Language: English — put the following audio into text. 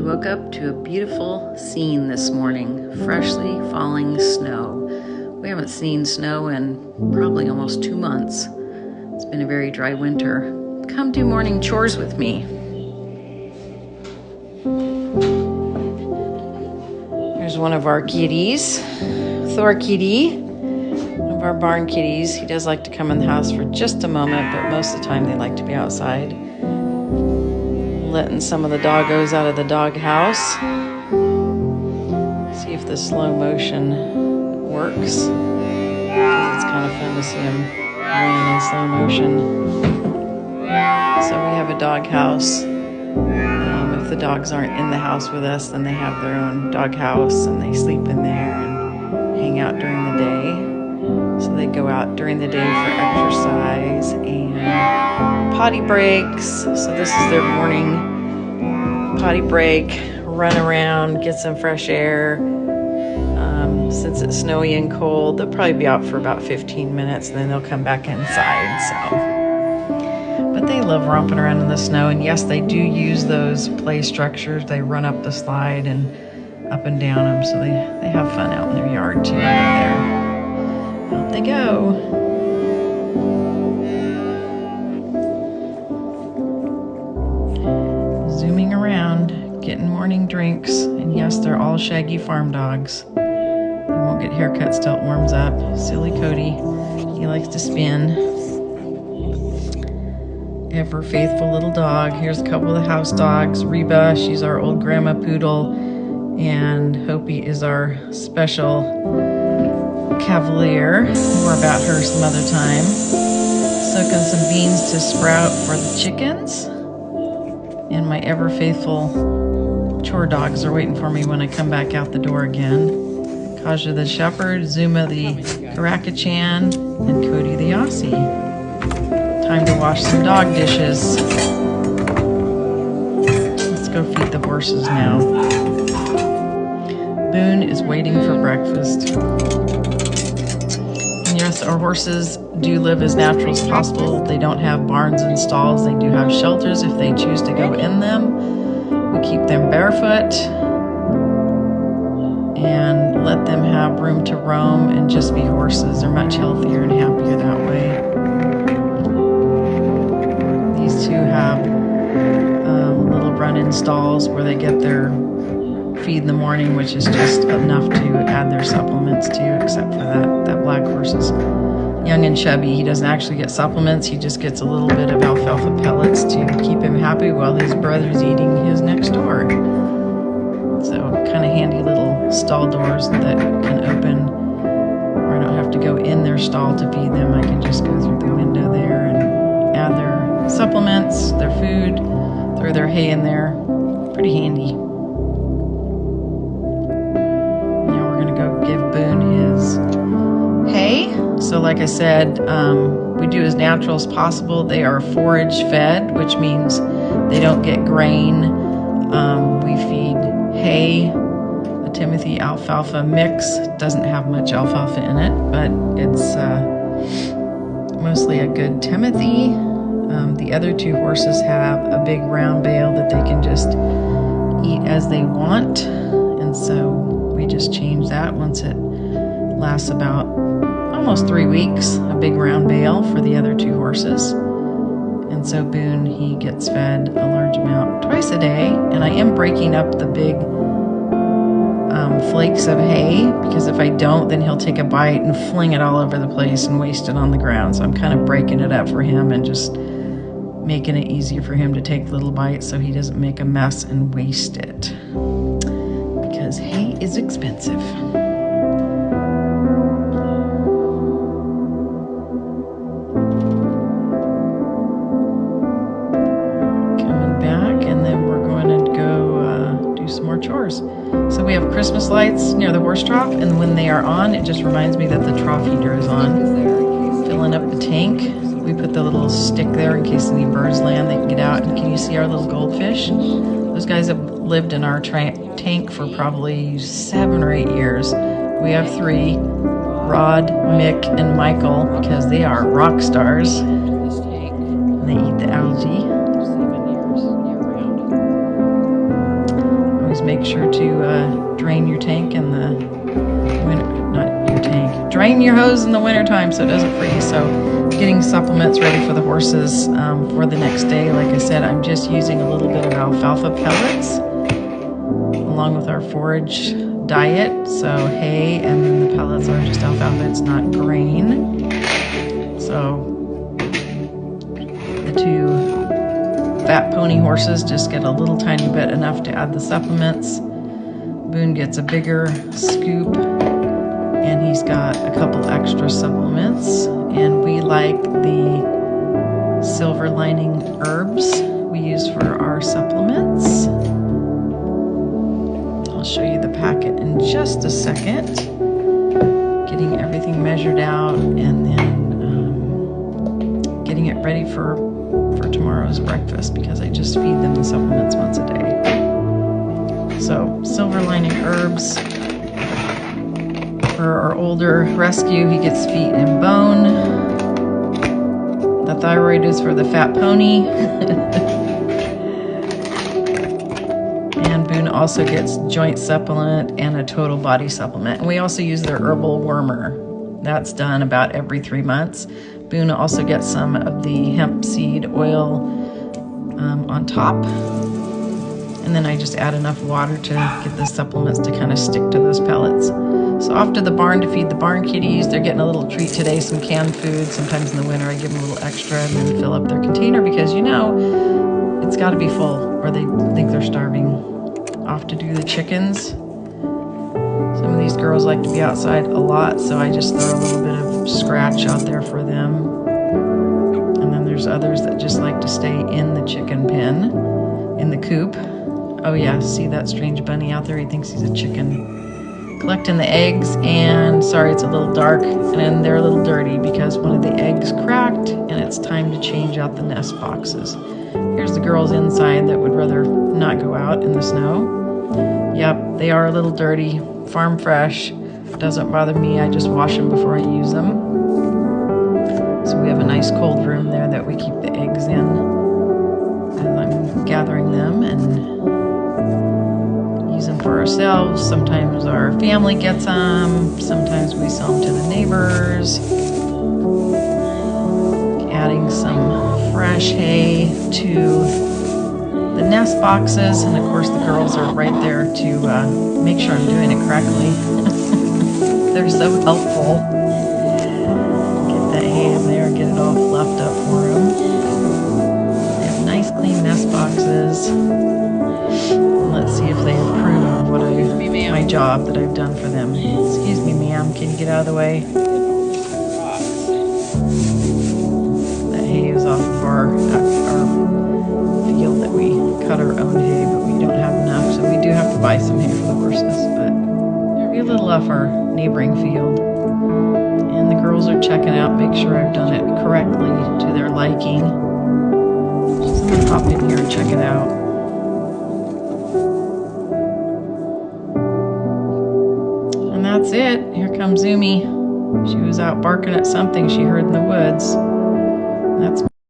woke up to a beautiful scene this morning, freshly falling snow. We haven't seen snow in probably almost 2 months. It's been a very dry winter. Come do morning chores with me. Here's one of our kitties, Thor kitty, one of our barn kitties. He does like to come in the house for just a moment, but most of the time they like to be outside. Letting some of the doggos out of the dog house. See if the slow motion works. It's kind of fun to see him running in slow motion. So we have a dog house. If the dogs aren't in the house with us, then they have their own dog house and they sleep in there and hang out during the day. So they go out during the day for exercise and potty breaks. So this is their morning potty break, run around, get some fresh air. Since it's snowy and cold, they'll probably be out for about 15 minutes and then they'll come back inside. But they love romping around in the snow, and yes, they do use those play structures. They run up the slide and up and down them, so they have fun out in their yard too. There, out they go. Zooming around, getting morning drinks, and yes, they're all shaggy farm dogs. They won't get haircuts till it warms up. Silly Cody, he likes to spin. Ever faithful little dog. Here's a couple of the house dogs. Reba, she's our old grandma poodle, and Hopi is our special cavalier. More about her some other time. Soaking some beans to sprout for the chickens. And my ever faithful chore dogs are waiting for me when I come back out the door again. Kaja the shepherd, Zuma the Karakachan, and Cody the Aussie. Time to wash some dog dishes. Let's go feed the horses now. Boone is waiting for breakfast. And yes, our horses do live as natural as possible. They don't have barns and stalls. They do have shelters if they choose to go in them. We keep them barefoot and let them have room to roam and just be horses. They're much healthier and happier that way. These two have little run-in stalls where they get their feed in the morning, which is just enough to add their supplements to, except for that black horse is young and chubby. He doesn't actually get supplements. He just gets a little bit of alfalfa pellets to keep him happy while his brother's eating his next door. So kind of handy little stall doors that can open where I don't have to go in their stall to feed them. I can just go through the window there and add their supplements, their food, throw their hay in there. Pretty handy. Now we're gonna go give Boone his hay. So like I said, we do as natural as possible. They are forage fed, which means they don't get grain. We feed hay, a Timothy alfalfa mix. Doesn't have much alfalfa in it, but it's mostly a good Timothy. The other two horses have a big round bale that they can just eat as they want, and so we just change that once it lasts about almost 3 weeks, a big round bale for the other two horses. And so Boone, he gets fed a large amount twice a day, and I am breaking up the big flakes of hay, because if I don't, then he'll take a bite and fling it all over the place and waste it on the ground. So I'm kind of breaking it up for him and just making it easier for him to take little bites so he doesn't make a mess and waste it, because hay is expensive. Coming back, and then we're going to go do some more chores. So we have Christmas lights near the horse trough, and when they are on, it just reminds me that the trough heater is on. Filling up the tank. We put the little stick there in case any birds land, they can get out. And can you see our little goldfish? Those guys have lived in our tank for probably 7 or 8 years. We have 3, Rod, Mick, and Michael, because they are rock stars. And they eat the algae. always make sure to drain your tank in the winter, not your tank, drain your hose in the wintertime so it doesn't freeze. So getting supplements ready for the horses for the next day. Like I said, I'm just using a little bit of alfalfa pellets along with our forage diet. So hay, and then the pellets are just alfalfa, it's not grain. So the two fat pony horses just get a little tiny bit, enough to add the supplements. Boone gets a bigger scoop, and he's got a couple extra supplements. And we like the silver lining herbs we use for our supplements. I'll show you the packet in just a second. Getting everything measured out, and then getting it ready for tomorrow's breakfast, because I just feed them the supplements once a day. So silver lining herbs for our older rescue, he gets feet and bone. The thyroid is for the fat pony. And Boone also gets joint supplement and a total body supplement. And we also use their herbal wormer. That's done about every 3 months. Boone also gets some of the hemp seed oil on top. And then I just add enough water to get the supplements to kind of stick to those pellets. So off to the barn to feed the barn kitties. They're getting a little treat today, some canned food. Sometimes in the winter I give them a little extra and then fill up their container, because you know it's got to be full or they think they're starving. Off to do the chickens. Some of these girls like to be outside a lot, so I just throw a little bit of scratch out there for them. And then there's others that just like to stay in the chicken pen, in the coop. Oh yeah, see that strange bunny out there? He thinks he's a chicken. Collecting the eggs, and sorry it's a little dark, and they're a little dirty because one of the eggs cracked, and it's time to change out the nest boxes. Here's the girls inside that would rather not go out in the snow. Yep, they are a little dirty. Farm fresh, doesn't bother me. I just wash them before I use them. So we have a nice cold room there that we keep the eggs in as I'm gathering them and use them for ourselves. Sometimes our family gets them. Sometimes we sell them to the neighbors. Adding some fresh hay to the nest boxes, and of course the girls are right there to make sure I'm doing it correctly. They're so helpful. Get that hay in there, get it all fluffed up for them. They have nice clean nest boxes. Let's see if they approve of what my job that I've done for them. Excuse me, ma'am, can you get out of the way? That hay is off of our field that we cut our own hay, but we don't have enough, so we do have to buy some hay for the horses. But a little off our neighboring field, and the girls are checking out, make sure I've done it correctly to their liking. So I'm gonna pop in here and check it out. And that's it. Here comes Zumi. She was out barking at something she heard in the woods. That's